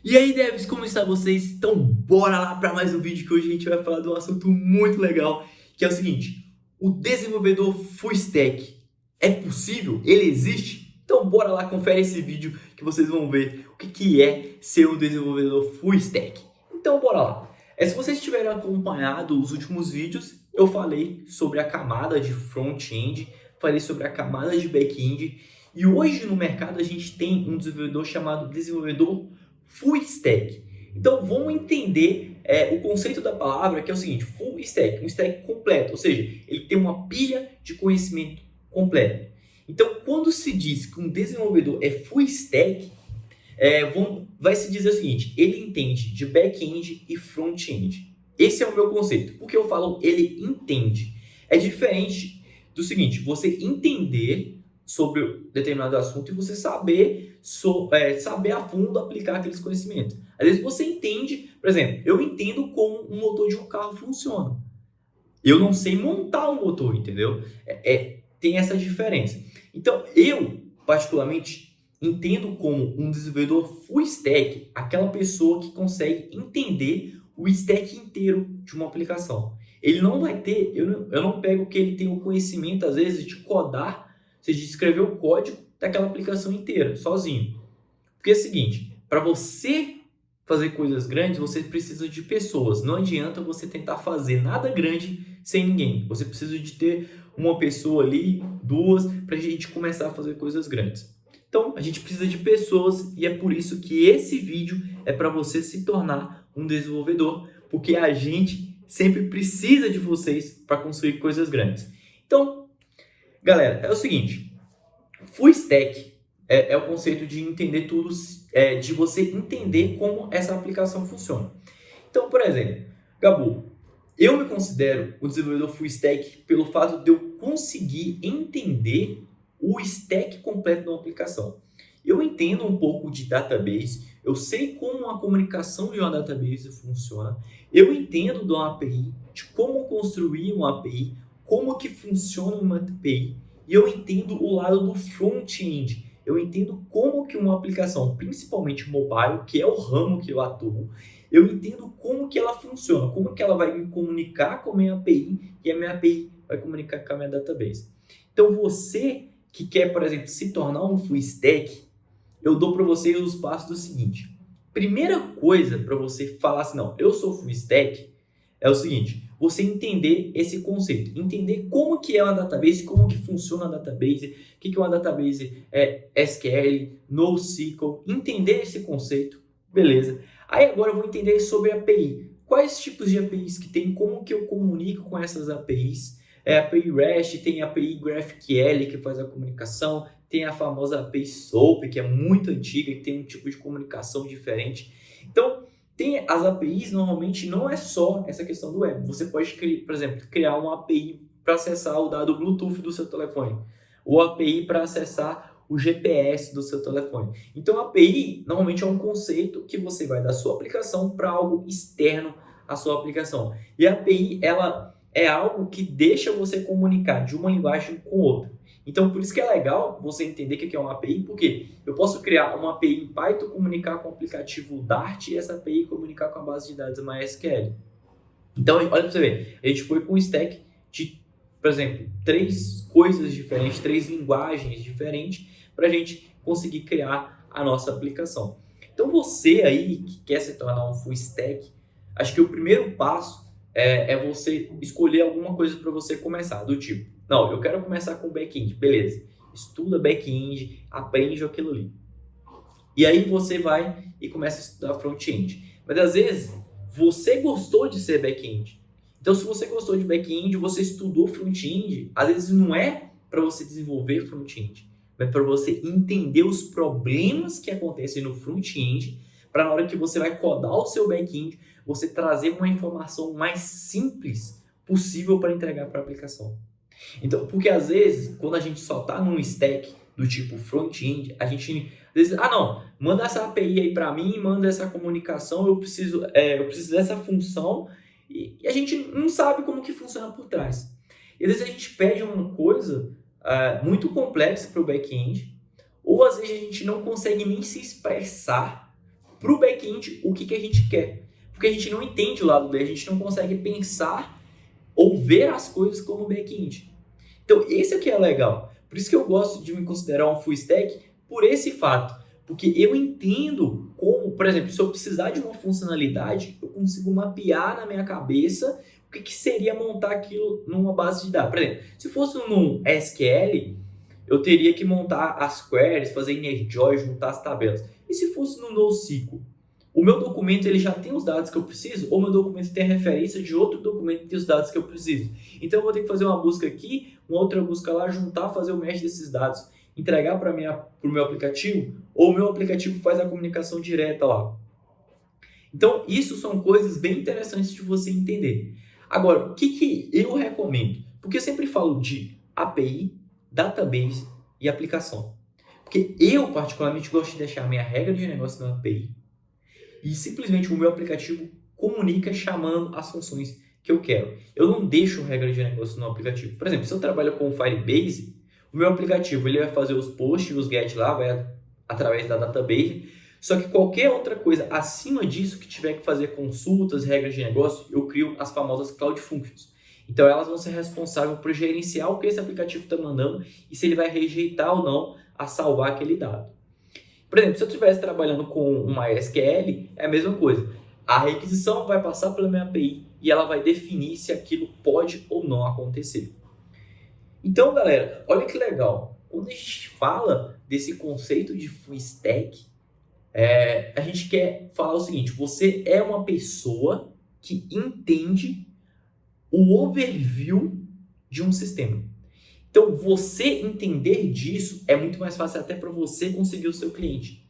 E aí, devs, como está vocês? Então, bora lá para mais um vídeo que hoje a gente vai falar de um assunto muito legal, que é o seguinte: o desenvolvedor full stack é possível? Ele existe? Então, bora lá, confere esse vídeo que vocês vão ver o que é ser um desenvolvedor full stack. Então, bora lá. Se vocês tiverem acompanhado os últimos vídeos, eu falei sobre a camada de front-end, falei sobre a camada de back-end, e hoje no mercado a gente tem um desenvolvedor chamado desenvolvedor full stack. Então vamos entender o conceito da palavra, que é o seguinte: full stack, um stack completo, ou seja, ele tem uma pilha de conhecimento completo. Então, quando se diz que um desenvolvedor é full stack, vai se dizer o seguinte: ele entende de back-end e front-end. Esse é o meu conceito. Por que eu falo ele entende? É diferente do seguinte: você entender sobre determinado assunto e você saber a fundo aplicar aqueles conhecimentos. Às vezes você entende, por exemplo, eu entendo como um motor de um carro funciona. Eu não sei montar um motor, entendeu? Tem essa diferença. Então, eu, particularmente, entendo como um desenvolvedor full stack aquela pessoa que consegue entender o stack inteiro de uma aplicação. Ele não vai ter, eu não pego que ele tem o conhecimento, às vezes, de codar, ou seja, de escrever o código daquela aplicação inteira, sozinho. Porque é o seguinte: para você fazer coisas grandes, você precisa de pessoas. Não adianta você tentar fazer nada grande sem ninguém. Você precisa de ter uma pessoa ali, duas, para a gente começar a fazer coisas grandes. Então, a gente precisa de pessoas e é por isso que esse vídeo é para você se tornar um desenvolvedor, porque a gente sempre precisa de vocês para construir coisas grandes. Então, galera, é o seguinte: full stack é o conceito de entender tudo, de você entender como essa aplicação funciona. Então, por exemplo, Gabu, eu me considero um desenvolvedor full stack pelo fato de eu conseguir entender o stack completo de uma aplicação. Eu entendo um pouco de database, eu sei como a comunicação de uma database funciona, eu entendo de uma API, de como construir uma API, como que funciona uma API, e eu entendo o lado do front-end. Eu entendo como que uma aplicação, principalmente mobile, que é o ramo que eu atuo, eu entendo como que ela funciona, como que ela vai me comunicar com a minha API e a minha API vai comunicar com a minha database. Então, você que quer, por exemplo, se tornar um full stack, eu dou para vocês os passos do seguinte. Primeira coisa para você falar assim: não, eu sou full stack, é o seguinte: você entender esse conceito, entender como que é uma database, como que funciona a database, o que é uma database SQL, NoSQL, entender esse conceito, beleza. Aí agora eu vou entender sobre API. Quais tipos de APIs que tem, como que eu comunico com essas APIs? API REST, tem API GraphQL que faz a comunicação, tem a famosa API SOAP, que é muito antiga e tem um tipo de comunicação diferente. Então, tem as APIs, normalmente não é só essa questão do web. Você pode, por exemplo, criar uma API para acessar o dado Bluetooth do seu telefone, ou API para acessar o GPS do seu telefone. Então, a API normalmente é um conceito que você vai da sua aplicação para algo externo à sua aplicação. E a API, ela é algo que deixa você comunicar de uma linguagem com outra. Então, por isso que é legal você entender o que é uma API, porque eu posso criar uma API em Python, comunicar com o aplicativo Dart e essa API comunicar com a base de dados MySQL. Então, olha para você ver, a gente foi com um stack de, por exemplo, 3 coisas diferentes, 3 linguagens diferentes, para a gente conseguir criar a nossa aplicação. Então, você aí que quer se tornar um full stack, acho que o primeiro passo é você escolher alguma coisa para você começar, do tipo: não, eu quero começar com back-end, beleza. Estuda back-end, aprende aquilo ali. E aí você vai e começa a estudar front-end. Mas às vezes você gostou de ser back-end. Então, se você gostou de back-end, você estudou front-end, às vezes não é para você desenvolver front-end, mas para você entender os problemas que acontecem no front-end, para na hora que você vai codar o seu back-end, você trazer uma informação mais simples possível para entregar para a aplicação. Então, porque às vezes, quando a gente só está num stack do tipo front-end, a gente às vezes, não, manda essa API aí para mim, manda essa comunicação, eu preciso dessa função, e a gente não sabe como que funciona por trás. E às vezes a gente pede uma coisa muito complexa para o back-end, ou às vezes a gente não consegue nem se expressar para o back-end o que a gente quer. Porque a gente não entende o lado dele, a gente não consegue pensar ou ver as coisas como back-end. Então, esse é o que é legal. Por isso que eu gosto de me considerar um full stack por esse fato. Porque eu entendo como, por exemplo, se eu precisar de uma funcionalidade, eu consigo mapear na minha cabeça o que seria montar aquilo numa base de dados. Por exemplo, se fosse num SQL, eu teria que montar as queries, fazer inner join, juntar as tabelas. E se fosse no NoSQL? O meu documento ele já tem os dados que eu preciso, ou meu documento tem a referência de outro documento que tem os dados que eu preciso. Então eu vou ter que fazer uma busca aqui, uma outra busca lá, juntar, fazer o mesh desses dados, entregar para o meu aplicativo, ou o meu aplicativo faz a comunicação direta lá. Então isso são coisas bem interessantes de você entender. Agora, o que eu recomendo? Porque eu sempre falo de API, database e aplicação. Porque eu particularmente gosto de deixar a minha regra de negócio na API, e simplesmente o meu aplicativo comunica chamando as funções que eu quero. Eu não deixo regra de negócio no aplicativo. Por exemplo, se eu trabalho com o Firebase, o meu aplicativo ele vai fazer os posts, os get lá, vai através da database. Só que qualquer outra coisa acima disso que tiver que fazer consultas, regras de negócio, eu crio as famosas Cloud Functions. Então elas vão ser responsáveis por gerenciar o que esse aplicativo está mandando e se ele vai rejeitar ou não a salvar aquele dado. Por exemplo, se eu estivesse trabalhando com uma SQL, é a mesma coisa. A requisição vai passar pela minha API e ela vai definir se aquilo pode ou não acontecer. Então, galera, olha que legal. Quando a gente fala desse conceito de full stack, a gente quer falar o seguinte: você é uma pessoa que entende o overview de um sistema. Então, você entender disso é muito mais fácil até para você conseguir o seu cliente.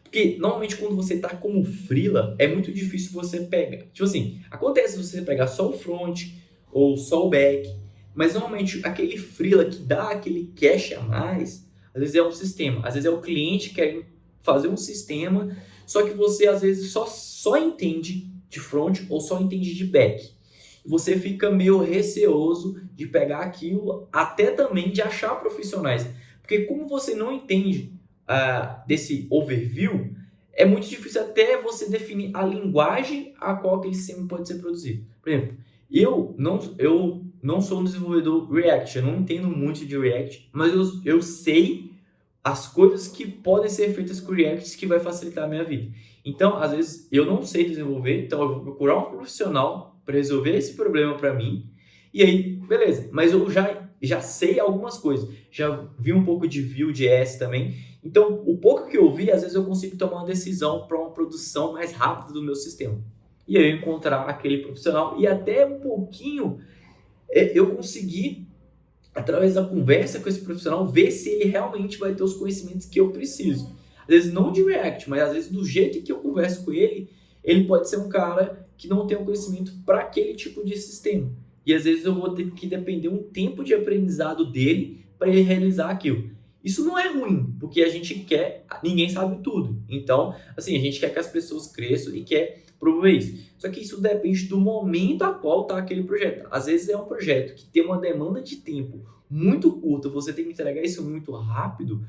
Porque, normalmente, quando você está como freela, é muito difícil você pegar. Tipo assim, acontece você pegar só o front ou só o back, mas, normalmente, aquele freela que dá aquele cash a mais, às vezes é um sistema, às vezes é o cliente que quer fazer um sistema, só que você, às vezes, só entende de front ou só entende de back. Você fica meio receoso de pegar aquilo, até também de achar profissionais. Porque como você não entende desse overview, é muito difícil até você definir a linguagem a qual aquele sistema pode ser produzido. Por exemplo, eu não sou um desenvolvedor React, eu não entendo muito de React, mas eu sei as coisas que podem ser feitas com React que vai facilitar a minha vida. Então, às vezes, eu não sei desenvolver, então eu vou procurar um profissional para resolver esse problema para mim, e aí, beleza. Mas eu já sei algumas coisas, já vi um pouco de Vue.js também, então o pouco que eu vi, às vezes eu consigo tomar uma decisão para uma produção mais rápida do meu sistema. E aí eu encontrar aquele profissional, e até um pouquinho eu consegui, através da conversa com esse profissional, ver se ele realmente vai ter os conhecimentos que eu preciso. Às vezes não de React, mas às vezes do jeito que eu converso com ele, ele pode ser um cara que não tem o conhecimento para aquele tipo de sistema. E às vezes eu vou ter que depender um tempo de aprendizado dele para ele realizar aquilo. Isso não é ruim, porque a gente quer, ninguém sabe tudo. Então, assim, a gente quer que as pessoas cresçam e quer promover isso. Só que isso depende do momento a qual está aquele projeto. Às vezes é um projeto que tem uma demanda de tempo muito curta, você tem que entregar isso muito rápido,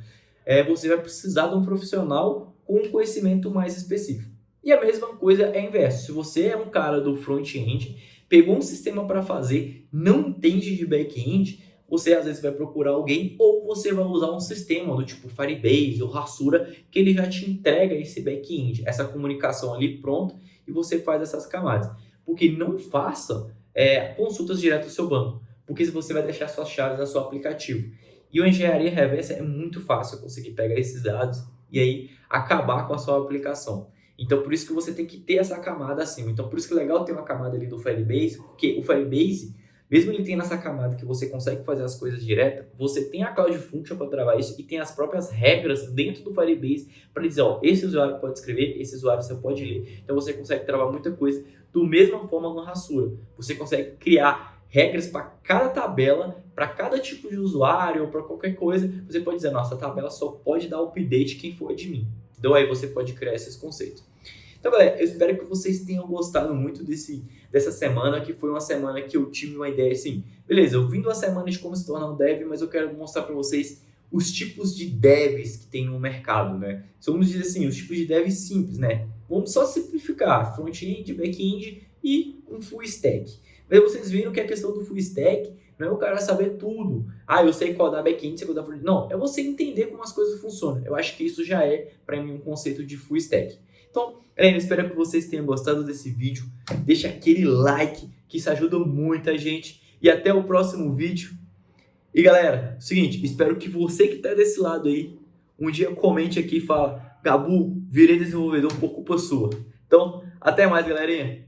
você vai precisar de um profissional com um conhecimento mais específico. E a mesma coisa é inverso. Se você é um cara do front-end, pegou um sistema para fazer, não entende de back-end, você às vezes vai procurar alguém ou você vai usar um sistema do tipo Firebase ou Hasura, que ele já te entrega esse back-end, essa comunicação ali pronta, e você faz essas camadas. Porque não faça consultas direto do seu banco, porque você vai deixar suas chaves no seu aplicativo. E a engenharia reversa é muito fácil conseguir pegar esses dados e aí acabar com a sua aplicação. Então, por isso que você tem que ter essa camada acima. Então, por isso que é legal ter uma camada ali do Firebase, porque o Firebase, mesmo ele tendo essa camada que você consegue fazer as coisas direto, você tem a Cloud Function para travar isso e tem as próprias regras dentro do Firebase para dizer, ó, esse usuário pode escrever, esse usuário você pode ler. Então, você consegue travar muita coisa da mesma forma no Hasura. Você consegue criar regras para cada tabela, para cada tipo de usuário ou para qualquer coisa. Você pode dizer, nossa, a tabela só pode dar update quem for de mim. Então aí você pode criar esses conceitos. Então, galera, eu espero que vocês tenham gostado muito dessa semana, que foi uma semana que eu tive uma ideia assim, beleza, eu vim de uma semana de como se tornar um dev, mas eu quero mostrar para vocês os tipos de devs que tem no mercado, né? Vamos dizer assim, os tipos de devs simples, né? Vamos só simplificar, front-end, back-end e um full stack. Mas vocês viram que a questão do full stack não é o cara saber tudo. Ah, eu sei codar back-end, sei codar front-end. Não, é você entender como as coisas funcionam. Eu acho que isso já é, para mim, um conceito de full stack. Então, galera, eu espero que vocês tenham gostado desse vídeo. Deixa aquele like, que isso ajuda muito a gente. E até o próximo vídeo. E galera, seguinte, espero que você que está desse lado aí, um dia comente aqui e fala: Gabu, virei desenvolvedor por culpa sua. Então, até mais, galerinha.